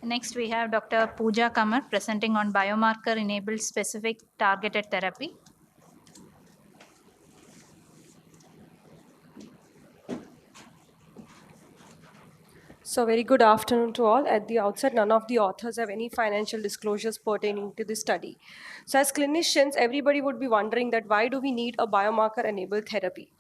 Next, we have Dr. POOJA KHAMAR presenting on biomarker-enabled specific targeted therapy. So very good afternoon to all. At the outset, none of the authors have any financial disclosures pertaining to this study. So as clinicians, everybody would be wondering that why do we need a biomarker-enabled therapy?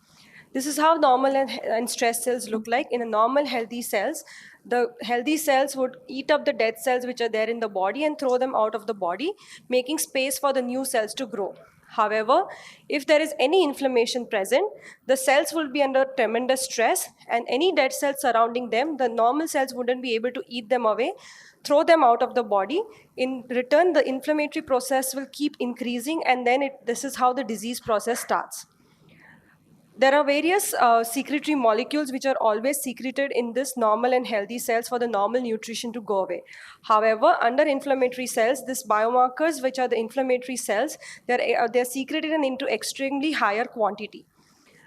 This is how normal and stress cells look like. In a normal healthy cells, the healthy cells would eat up the dead cells which are there in the body and throw them out of the body, making space for the new cells to grow. However, if there is any inflammation present, the cells will be under tremendous stress, and any dead cells surrounding them, the normal cells wouldn't be able to eat them away, throw them out of the body. In return, the inflammatory process will keep increasing, and then this is how the disease process starts. There are various secretory molecules which are always secreted in this normal and healthy cells for the normal nutrition to go away. However, under inflammatory cells, these biomarkers, which are the inflammatory cells, they're secreted into extremely higher quantity.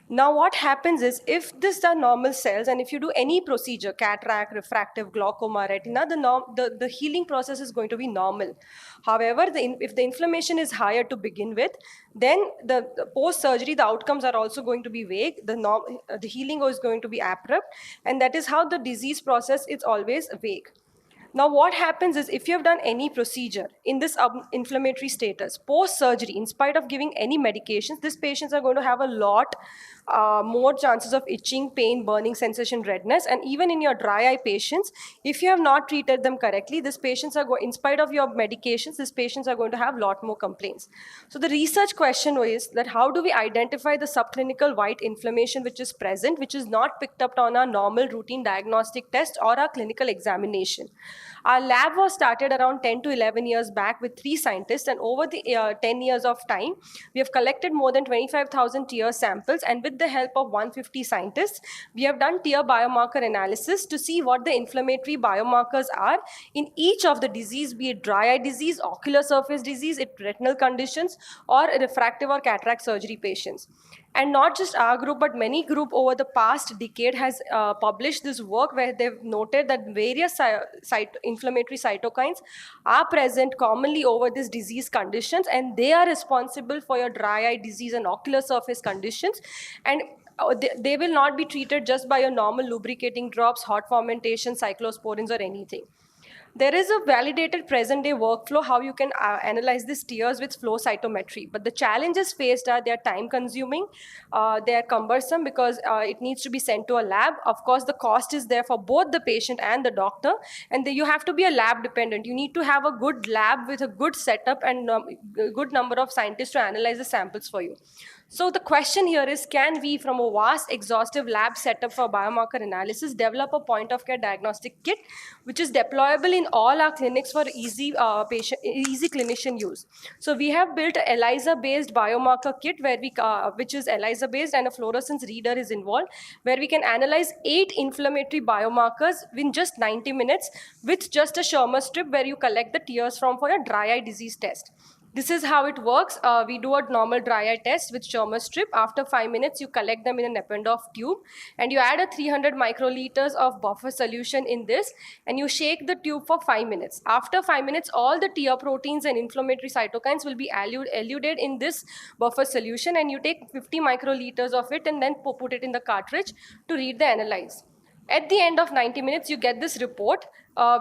Now what happens is, if these are normal cells and if you do any procedure, cataract, refractive, glaucoma, retina, the healing process is going to be normal. However, if the inflammation is higher to begin with, then the post-surgery, the outcomes are also going to be vague. The healing is going to be abrupt, and that is how the disease process is always vague. Now, what happens is, if you have done any procedure in this inflammatory status, post-surgery, in spite of giving any medications, these patients are going to have a lot more chances of itching, pain, burning sensation, redness, and even in your dry eye patients, if you have not treated them correctly, these patients are in spite of your medications, these patients are going to have a lot more complaints. So the research question is that how do we identify the subclinical white inflammation which is present, which is not picked up on our normal routine diagnostic test or our clinical examination? Our lab was started around 10 to 11 years back with 3 scientists, and over the 10 years of time, we have collected more than 25,000 tear samples, and with the help of 150 scientists, we have done tear biomarker analysis to see what the inflammatory biomarkers are in each of the disease, be it dry eye disease, ocular surface disease, retinal conditions, or refractive or cataract surgery patients. And not just our group, but many group over the past decade has published this work where they've noted that various inflammatory cytokines are present commonly over these disease conditions, and they are responsible for your dry eye disease and ocular surface conditions. And they will not be treated just by your normal lubricating drops, hot fermentation, cyclosporins, or anything. There is a validated present-day workflow how you can analyze these tears with flow cytometry. But the challenges faced are they are time-consuming, they are cumbersome because it needs to be sent to a lab. Of course, the cost is there for both the patient and the doctor, and you have to be a lab dependent. You need to have a good lab with a good setup and a good number of scientists to analyze the samples for you. So the question here is, can we, from a vast, exhaustive lab setup for biomarker analysis, develop a point-of-care diagnostic kit which is deployable in all our clinics for easy clinician use? So we have built an ELISA-based biomarker kit which is ELISA-based, and a fluorescence reader is involved, where we can analyze 8 inflammatory biomarkers in just 90 minutes with just a Schirmer strip where you collect the tears from for your dry eye disease test. This is how it works. We do a normal dry eye test with Schirmer strip. After 5 minutes, you collect them in an Eppendorf tube, and you add a 300 microliters of buffer solution in this, and you shake the tube for 5 minutes. After 5 minutes, all the tear proteins and inflammatory cytokines will be eluted in this buffer solution, and you take 50 microliters of it and then put it in the cartridge to read the analyze. At the end of 90 minutes, you get this report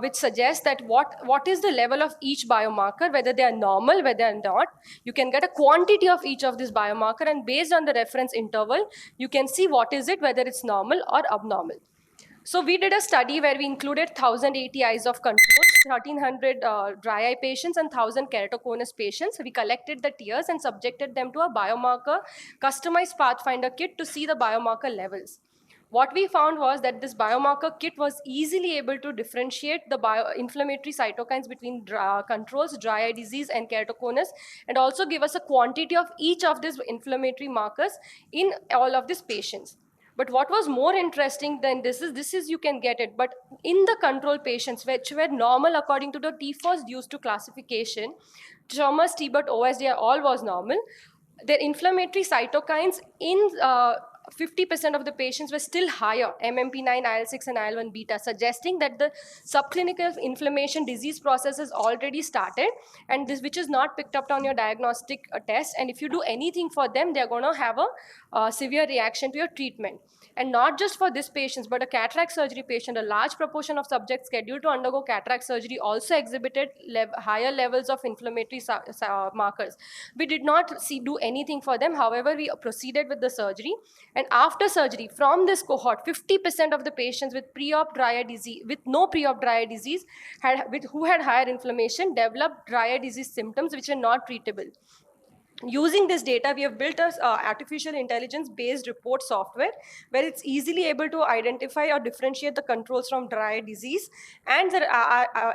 which suggests that what is the level of each biomarker, whether they are normal, whether they are not. You can get a quantity of each of this biomarker, and based on the reference interval, you can see what is it, whether it's normal or abnormal. So we did a study where we included 1,080 eyes of controls, 1,300 dry eye patients, and 1,000 keratoconus patients. We collected the tears and subjected them to a biomarker customized pathfinder kit to see the biomarker levels. What we found was that this biomarker kit was easily able to differentiate the inflammatory cytokines between controls, dry eye disease, and keratoconus, and also give us a quantity of each of these inflammatory markers in all of these patients. But what was more interesting than this is you can get it, but in the control patients, which were normal according to the TFOS used to classification, Chalmers, Tibet, OSDI, all was normal. Their inflammatory cytokines in 50% of the patients were still higher, MMP9, IL-6 and IL-1 beta, suggesting that the subclinical inflammation disease process has already started, and this which is not picked up on your diagnostic test, and if you do anything for them, they're going to have a severe reaction to your treatment. And not just for this patients, but a cataract surgery patient, a large proportion of subjects scheduled to undergo cataract surgery also exhibited higher levels of inflammatory markers. We did not do anything for them. However, we proceeded with the surgery. And after surgery, from this cohort, 50% of the patients with pre-op dry eye disease, with no pre-op dry eye disease, who had higher inflammation, developed dry eye disease symptoms which are not treatable. Using this data, we have built a artificial intelligence-based report software where it's easily able to identify or differentiate the controls from dry eye disease, and the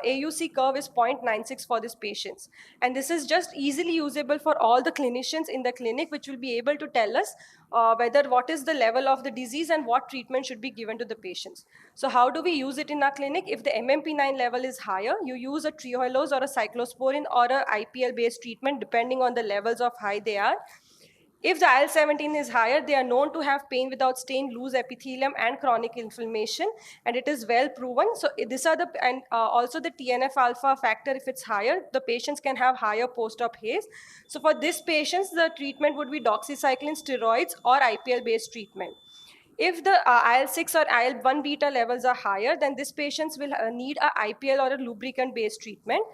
AUC curve is 0.96 for these patients. And this is just easily usable for all the clinicians in the clinic, which will be able to tell us what is the level of the disease and what treatment should be given to the patients. So how do we use it in our clinic? If the MMP9 level is higher, you use a trehalose or a cyclosporin or a IPL-based treatment depending on the levels of high they are. If the IL-17 is higher, they are known to have pain without stain, loose epithelium, and chronic inflammation, and it is well proven. So these are also the TNF-alpha factor. If it's higher, the patients can have higher post-op haze. So for these patients, the treatment would be doxycycline, steroids, or IPL-based treatment. If the IL-6 or IL-1 beta levels are higher, then these patients will need a IPL or a lubricant-based treatment.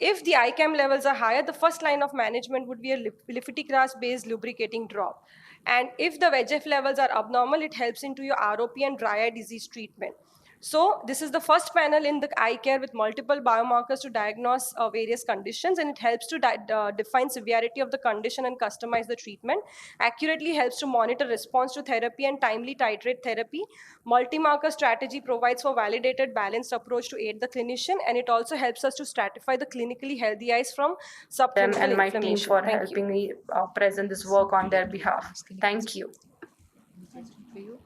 If the ICAM levels are higher, the first line of management would be a lifitegrast-based lubricating drop. And if the VEGF levels are abnormal, it helps into your ROP and dry eye disease treatment. So this is the first panel in the eye care with multiple biomarkers to diagnose various conditions, and it helps to define severity of the condition and customize the treatment. Accurately helps to monitor response to therapy and timely titrate therapy. Multi-marker strategy provides for validated, balanced approach to aid the clinician, and it also helps us to stratify the clinically healthy eyes from subclinical and my inflammation. team for Thank helping you. me present this work on their behalf. Thank you. For you.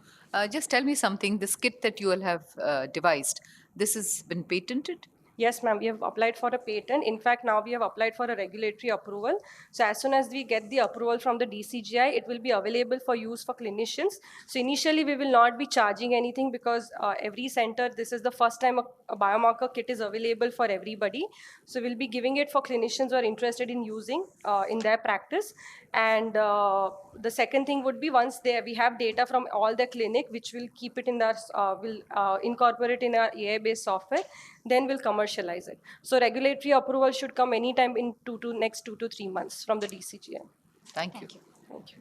Just tell me something, this kit that you all have devised, this has been patented? Yes, ma'am, we have applied for a patent. In fact, now we have applied for a regulatory approval. So as soon as we get the approval from the DCGI, it will be available for use for clinicians. So initially, we will not be charging anything because every center, this is the first time a biomarker kit is available for everybody. So we'll be giving it for clinicians who are interested in using in their practice. And the second thing would be once we have data from all the clinic, which will keep it in our, will incorporate in our AI-based software, then we'll commercialize it. So regulatory approval should come anytime in next 2 to 3 months from the DCGI. Thank you. Thank you.